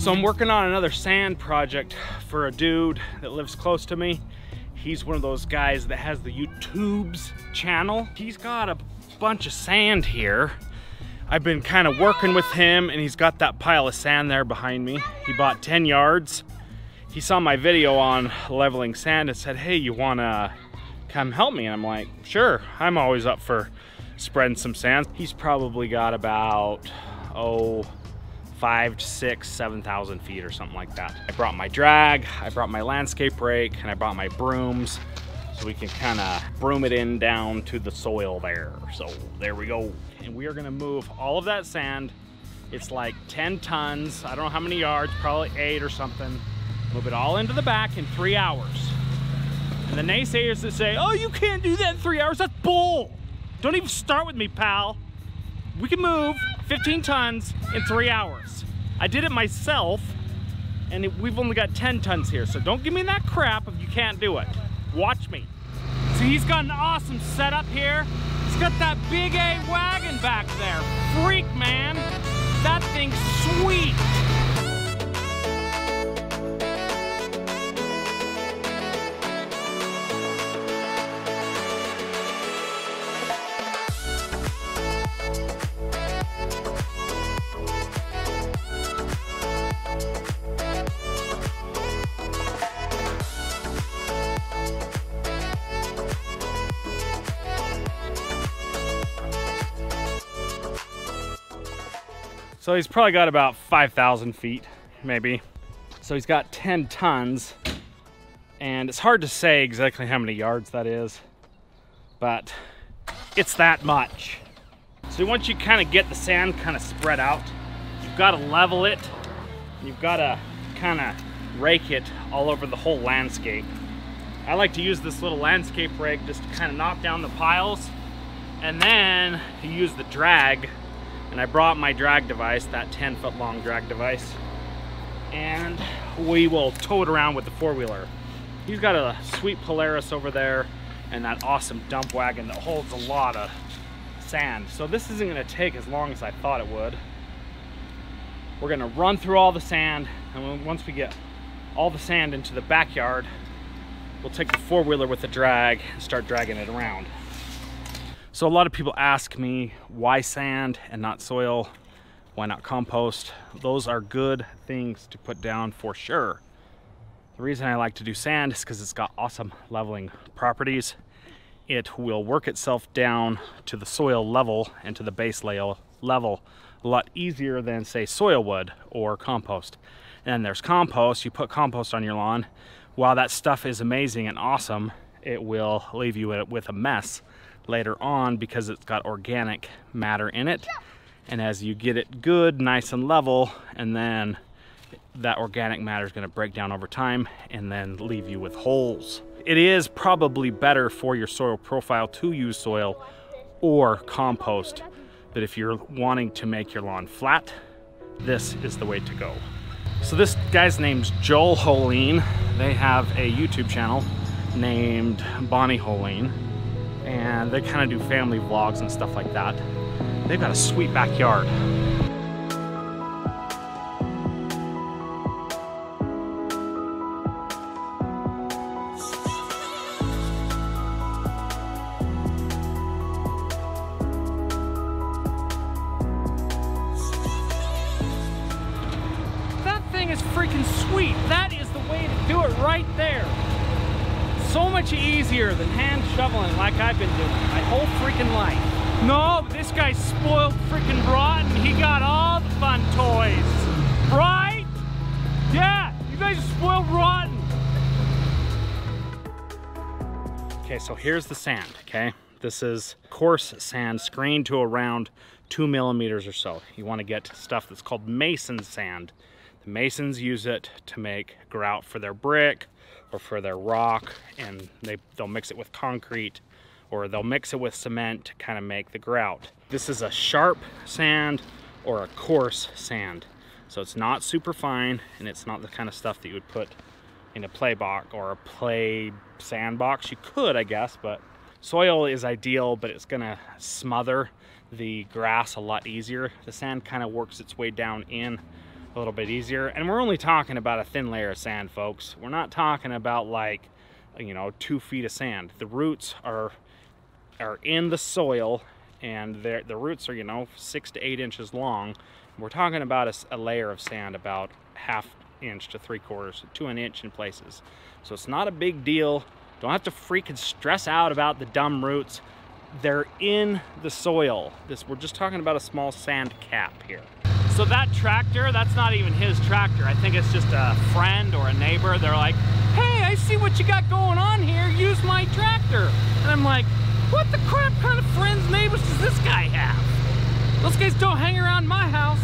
So I'm working on another sand project for a dude that lives close to me. He's one of those guys that has the YouTube's channel. He's got a bunch of sand here. I've been kind of working with him, and he's got that pile of sand there behind me. He bought 10 yards. He saw my video on leveling sand and said, hey, you wanna come help me? And I'm like, sure, I'm always up for spreading some sand. He's probably got about, 5 to 6, 7,000 feet or something like that. I brought my drag, I brought my landscape rake, and I brought my brooms so we can kind of broom it in down to the soil there. So there we go. And we are gonna move all of that sand. It's like 10 tons. I don't know how many yards, probably 8 or something. Move it all into the back in 3 hours. And the naysayers that say, oh, you can't do that in 3 hours, that's bull. Don't even start with me, pal. We can move 15 tons in 3 hours. I did it myself, and we've only got 10 tons here, so don't give me that crap if you can't do it. Watch me. So he's got an awesome setup here. He's got that big A wagon back there. Freak, man. That thing's sweet. So he's probably got about 5,000 feet, maybe. So he's got 10 tons, and it's hard to say exactly how many yards that is, but it's that much. So once you kind of get the sand kind of spread out, you've got to level it. You've got to kind of rake it all over the whole landscape. I like to use this little landscape rake just to kind of knock down the piles, and then to use the drag. And I brought my drag device, that 10-foot long drag device, and we will tow it around with the four-wheeler. He's got a sweet Polaris over there and that awesome dump wagon that holds a lot of sand. So this isn't gonna take as long as I thought it would. We're gonna run through all the sand, and once we get all the sand into the backyard, we'll take the four-wheeler with the drag and start dragging it around. So a lot of people ask me, why sand and not soil? Why not compost? Those are good things to put down for sure. The reason I like to do sand is because it's got awesome leveling properties. It will work itself down to the soil level and to the base level a lot easier than, say, soil would or compost. And then there's compost. You put compost on your lawn. While that stuff is amazing and awesome, it will leave you with a mess later on because it's got organic matter in it. And as you get it good, nice and level, and then that organic matter is going to break down over time and then leave you with holes. It is probably better for your soil profile to use soil or compost, but if you're wanting to make your lawn flat, this is the way to go. So this guy's name's Joel Hoellein. They have a YouTube channel named Hoellein, and they kind of do family vlogs and stuff like that. They've got a sweet backyard. That thing is freaking sweet. That is the way to do it right there. So much easier than hand shoveling like I've been doing my whole freaking life. No, this guy's spoiled freaking rotten. He got all the fun toys, right? Yeah, you guys are spoiled rotten. Okay, so here's the sand, okay? This is coarse sand screened to around 2 millimeters or so. You want to get stuff that's called mason sand. The masons use it to make grout for their brick or for their rock, and they'll mix it with concrete, or they'll mix it with cement to kind of make the grout. This is a sharp sand or a coarse sand. So it's not super fine, and it's not the kind of stuff that you would put in a play box or a play sandbox. You could, I guess, but soil is ideal, but it's gonna smother the grass a lot easier. The sand kind of works its way down in a little bit easier. And we're only talking about a thin layer of sand, folks. We're not talking about like, you know, 2 feet of sand. The roots are in the soil, and the roots are, you know, 6 to 8 inches long. We're talking about a layer of sand about 1/2 inch to 3/4 to 1 inch in places. So it's not a big deal. Don't have to freaking stress out about the dumb roots. They're in the soil. We're just talking about a small sand cap here. So that tractor, that's not even his tractor. I think it's just a friend or a neighbor. They're like, hey, I see what you got going on here. Use my tractor. And I'm like, what the crap kind of friends, neighbors does this guy have? Those guys don't hang around my house.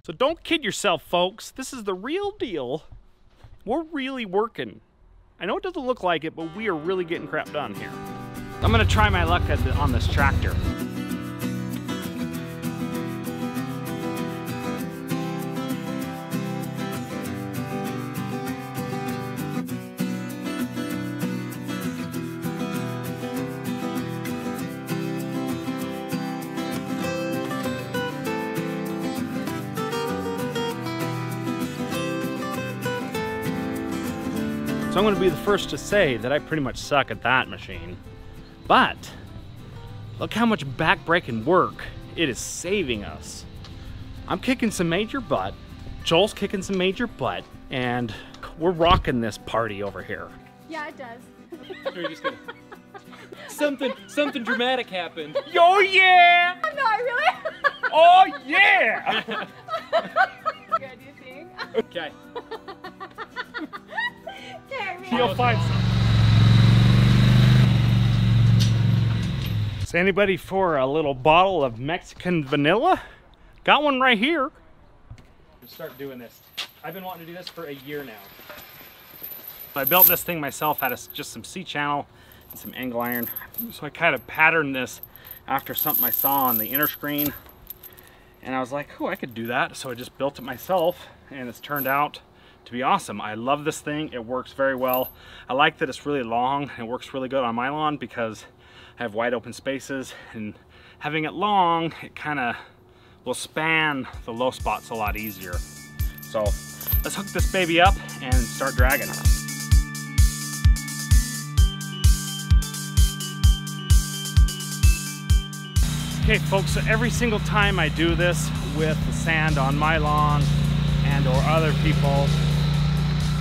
So don't kid yourself, folks. This is the real deal. We're really working. I know it doesn't look like it, but we are really getting crap done here. I'm gonna try my luck on this tractor. So I'm going to be the first to say that I pretty much suck at that machine. But look how much back-breaking work it is saving us. I'm kicking some major butt. Joel's kicking some major butt. And we're rocking this party over here. Yeah, it does. You're just gonna... Something dramatic happened. Oh yeah! Oh, no, I really? Oh yeah! Good, you think? Okay. You'll find some. Is anybody for a little bottle of Mexican vanilla? Got one right here. Start doing this. I've been wanting to do this for a year now. I built this thing myself out of just some C-channel and some angle iron. So I kind of patterned this after something I saw on the inner screen. And I was like, oh, I could do that. So I just built it myself, and it's turned out to be awesome. I love this thing. It works very well. I like that it's really long. It works really good on my lawn because I have wide open spaces, and having it long, it kind of will span the low spots a lot easier. So let's hook this baby up and start dragging. Okay folks, so every single time I do this with the sand on my lawn and or other people's,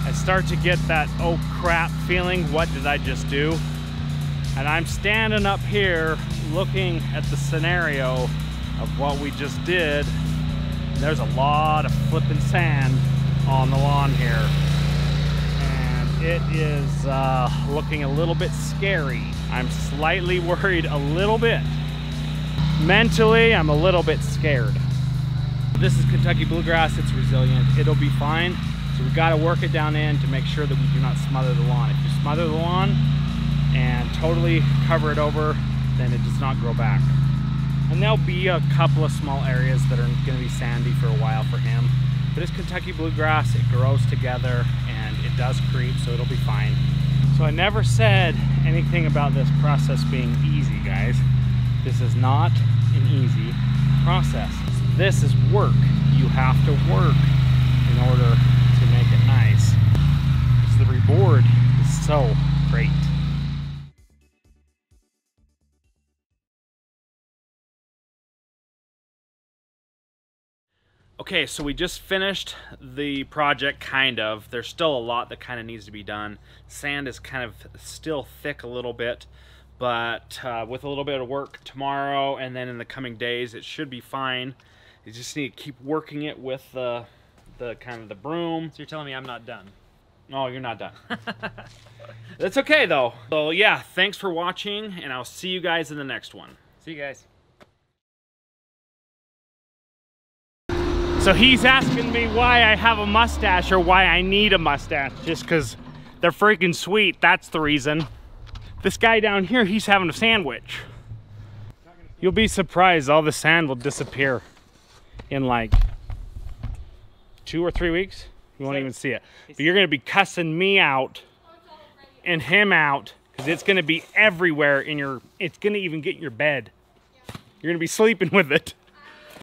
I start to get that oh crap feeling, what did I just do? And I'm standing up here looking at the scenario of what we just did. There's a lot of flipping sand on the lawn here. And it is looking a little bit scary. I'm slightly worried a little bit. Mentally, I'm a little bit scared. This is Kentucky bluegrass, it's resilient, it'll be fine. So we gotta work it down in to make sure that we do not smother the lawn. If you smother the lawn and totally cover it over, then it does not grow back. And there'll be a couple of small areas that are gonna be sandy for a while for him. But it's Kentucky bluegrass, it grows together and it does creep, so it'll be fine. So I never said anything about this process being easy, guys. This is not an easy process. This is work. You have to work in order to make it nice. Because the reward is so great. Okay, so we just finished the project, kind of. There's still a lot that kind of needs to be done. Sand is kind of still thick a little bit, but with a little bit of work tomorrow and then in the coming days, it should be fine. You just need to keep working it with the kind of the broom. So you're telling me I'm not done? No, you're not done. That's okay though. So yeah, thanks for watching, and I'll see you guys in the next one. See you guys. So he's asking me why I have a mustache or why I need a mustache. Just because they're freaking sweet, that's the reason. This guy down here, he's having a sandwich. You'll be surprised, all the sand will disappear in like 2 or 3 weeks. You won't even see it. But you're gonna be cussing me out and him out, because it's gonna be everywhere in your, it's gonna even get in your bed. You're gonna be sleeping with it.